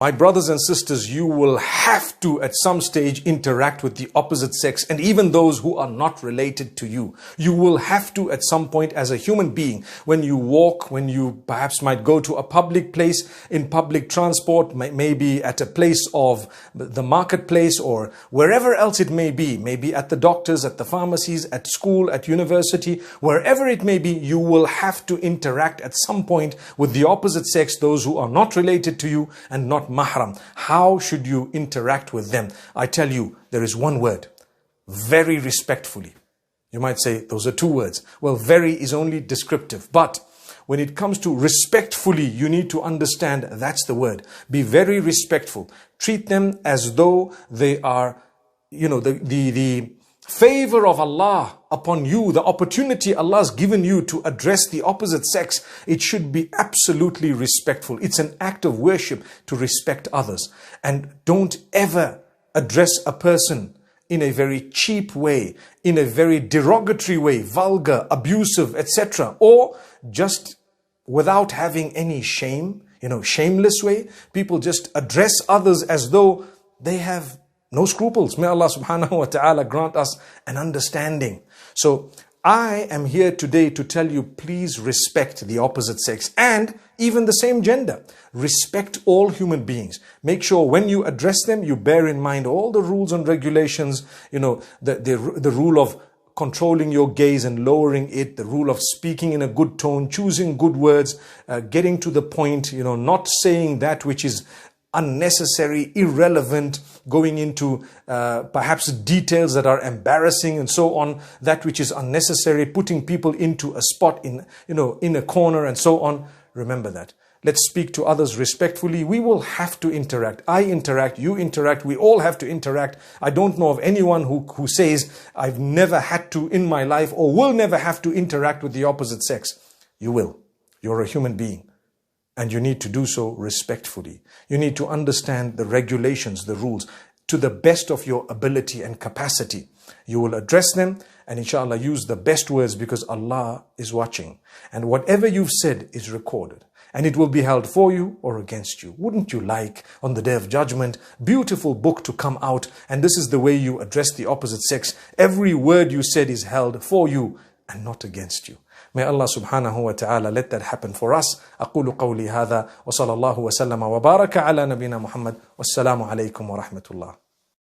My brothers and sisters, you will have to at some stage interact with the opposite sex and even those who are not related to you. You will have to at some point as a human being, when you walk, when you perhaps might go to a public place, in public transport, maybe at a place of the marketplace or wherever else it may be, maybe at the doctors, at the pharmacies, at school, at university, wherever it may be, you will have to interact at some point with the opposite sex, those who are not related to you and not mahram. How should you interact with them? I tell you, there is one word: very respectfully. You might say those are two words. Well, very is only descriptive, but when it comes to respectfully, you need to understand that's the word. Be very respectful. Treat them as though they are, the favor of Allah upon you, the opportunity Allah has given you to address the opposite sex. It should be absolutely respectful. It's an act of worship to respect others. And don't ever address a person in a very cheap way, in a very derogatory way, vulgar, abusive, etc. Or just without having any shame, shameless way. People just address others as though they have no scruples. May Allah subhanahu wa ta'ala grant us an understanding. So I am here today to tell you, please respect the opposite sex and even the same gender. Respect all human beings. Make sure when you address them, you bear in mind all the rules and regulations, the rule of controlling your gaze and lowering it, the rule of speaking in a good tone, choosing good words, getting to the point, not saying that which is unnecessary, irrelevant, going into perhaps details that are embarrassing and so on, that which is unnecessary, putting people into a spot in a corner and so on. Remember that. Let's speak to others respectfully. We will have to interact. I interact, you interact, we all have to interact. I don't know of anyone who says, I've never had to in my life or will never have to interact with the opposite sex. You will. You're a human being. And you need to do so respectfully. You need to understand the regulations, the rules, to the best of your ability and capacity. You will address them and inshallah use the best words because Allah is watching. And whatever you've said is recorded. And it will be held for you or against you. Wouldn't you like on the Day of Judgment, beautiful book to come out, and this is the way you address the opposite sex. Every word you said is held for you and not against you. May Allah subhanahu wa ta'ala let that happen for us. أقول قولي هذا وصلى الله وسلم وبارك على نبينا محمد والسلام عليكم ورحمة الله.